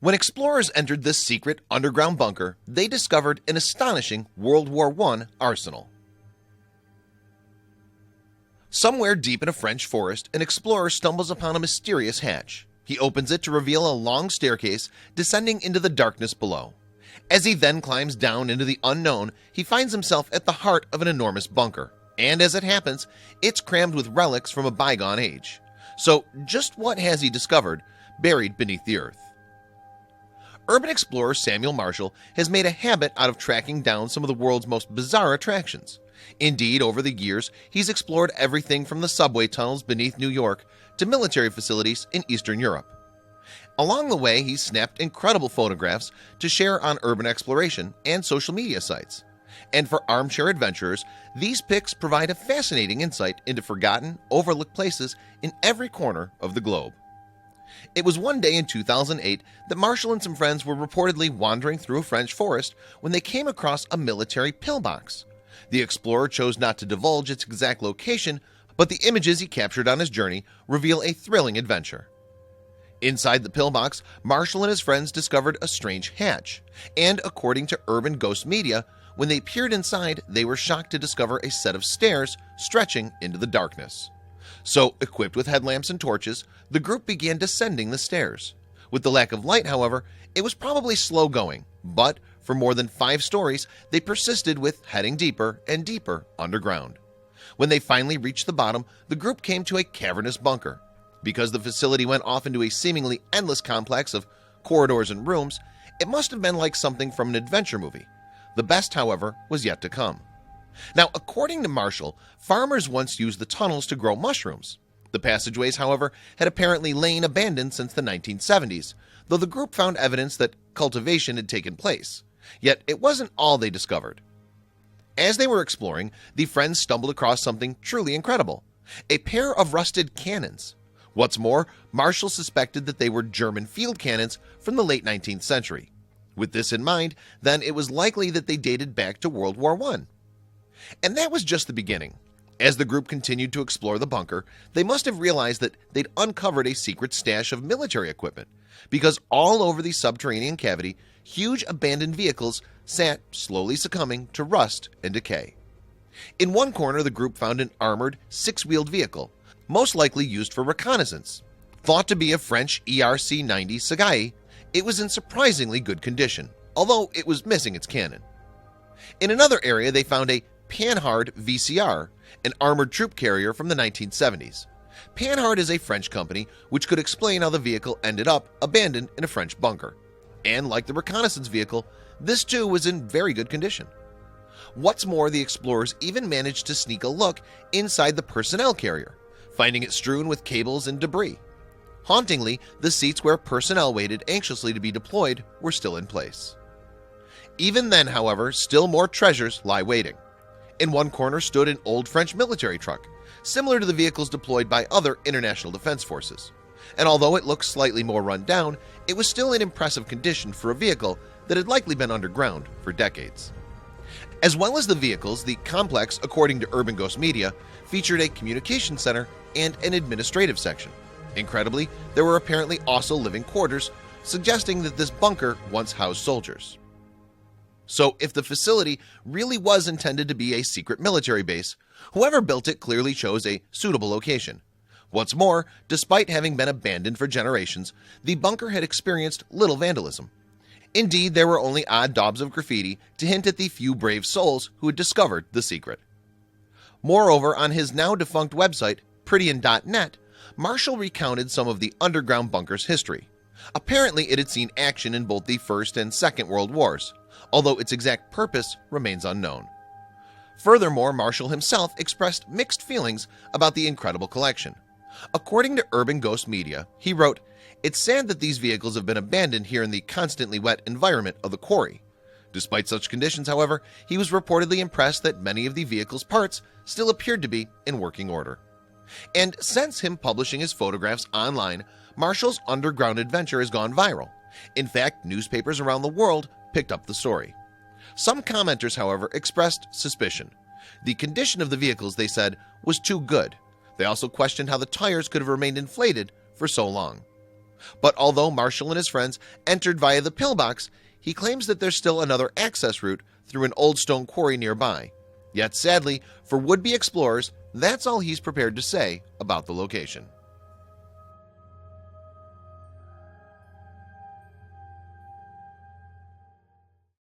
When explorers entered this secret underground bunker, they discovered an astonishing World War I arsenal. Somewhere deep in a French forest, an explorer stumbles upon a mysterious hatch. He opens it to reveal a long staircase descending into the darkness below. As he then climbs down into the unknown, he finds himself at the heart of an enormous bunker. And as it happens, it's crammed with relics from a bygone age. So just what has he discovered buried beneath the earth? Urban explorer Samuel Marshall has made a habit out of tracking down some of the world's most bizarre attractions. Indeed, over the years, he's explored everything from the subway tunnels beneath New York to military facilities in Eastern Europe. Along the way, he's snapped incredible photographs to share on urban exploration and social media sites. And for armchair adventurers, these pics provide a fascinating insight into forgotten, overlooked places in every corner of the globe. It was one day in 2008 that Marshall and some friends were reportedly wandering through a French forest when they came across a military pillbox. The explorer chose not to divulge its exact location, but the images he captured on his journey reveal a thrilling adventure. Inside the pillbox, Marshall and his friends discovered a strange hatch, and according to Urban Ghost Media, when they peered inside, they were shocked to discover a set of stairs stretching into the darkness. So, equipped with headlamps and torches, the group began descending the stairs. With the lack of light, however, it was probably slow going, but for more than 5 stories, they persisted with heading deeper and deeper underground. When they finally reached the bottom, the group came to a cavernous bunker. Because the facility went off into a seemingly endless complex of corridors and rooms, it must have been like something from an adventure movie. The best, however, was yet to come. Now, according to Marshall, farmers once used the tunnels to grow mushrooms. The passageways, however, had apparently lain abandoned since the 1970s, though the group found evidence that cultivation had taken place. Yet it wasn't all they discovered. As they were exploring, the friends stumbled across something truly incredible: a pair of rusted cannons. What's more, Marshall suspected that they were German field cannons from the late 19th century. With this in mind, then it was likely that they dated back to World War I. And that was just the beginning. As the group continued to explore the bunker, they must have realized that they'd uncovered a secret stash of military equipment, because all over the subterranean cavity, huge abandoned vehicles sat slowly succumbing to rust and decay. In one corner, the group found an armored, 6-wheeled vehicle, most likely used for reconnaissance. Thought to be a French ERC-90 Sagaie, it was in surprisingly good condition, although it was missing its cannon. In another area, they found a Panhard VCR, an armored troop carrier from the 1970s. Panhard is a French company, which could explain how the vehicle ended up abandoned in a French bunker. And like the reconnaissance vehicle, this too was in very good condition. What's more, the explorers even managed to sneak a look inside the personnel carrier, finding it strewn with cables and debris. Hauntingly, the seats where personnel waited anxiously to be deployed were still in place. Even then, however, still more treasures lie waiting. In one corner stood an old French military truck, similar to the vehicles deployed by other international defense forces. And although it looked slightly more run down, it was still in impressive condition for a vehicle that had likely been underground for decades. As well as the vehicles, the complex, according to Urban Ghost Media, featured a communication center and an administrative section. Incredibly, there were apparently also living quarters, suggesting that this bunker once housed soldiers. So if the facility really was intended to be a secret military base, whoever built it clearly chose a suitable location. What's more, despite having been abandoned for generations, the bunker had experienced little vandalism. Indeed, there were only odd daubs of graffiti to hint at the few brave souls who had discovered the secret. Moreover, on his now defunct website, Prettian.net, Marshall recounted some of the underground bunker's history. Apparently, it had seen action in both the First and Second World Wars, although its exact purpose remains unknown. Furthermore, Marshall himself expressed mixed feelings about the incredible collection. According to Urban Ghost Media, he wrote, "It's sad that these vehicles have been abandoned here in the constantly wet environment of the quarry." Despite such conditions, however, he was reportedly impressed that many of the vehicle's parts still appeared to be in working order. And since him publishing his photographs online, Marshall's underground adventure has gone viral. In fact, newspapers around the world picked up the story. Some commenters, however, expressed suspicion. The condition of the vehicles, they said, was too good. They also questioned how the tires could have remained inflated for so long. But although Marshall and his friends entered via the pillbox, he claims that there's still another access route through an old stone quarry nearby. Yet sadly, for would-be explorers, that's all he's prepared to say about the location.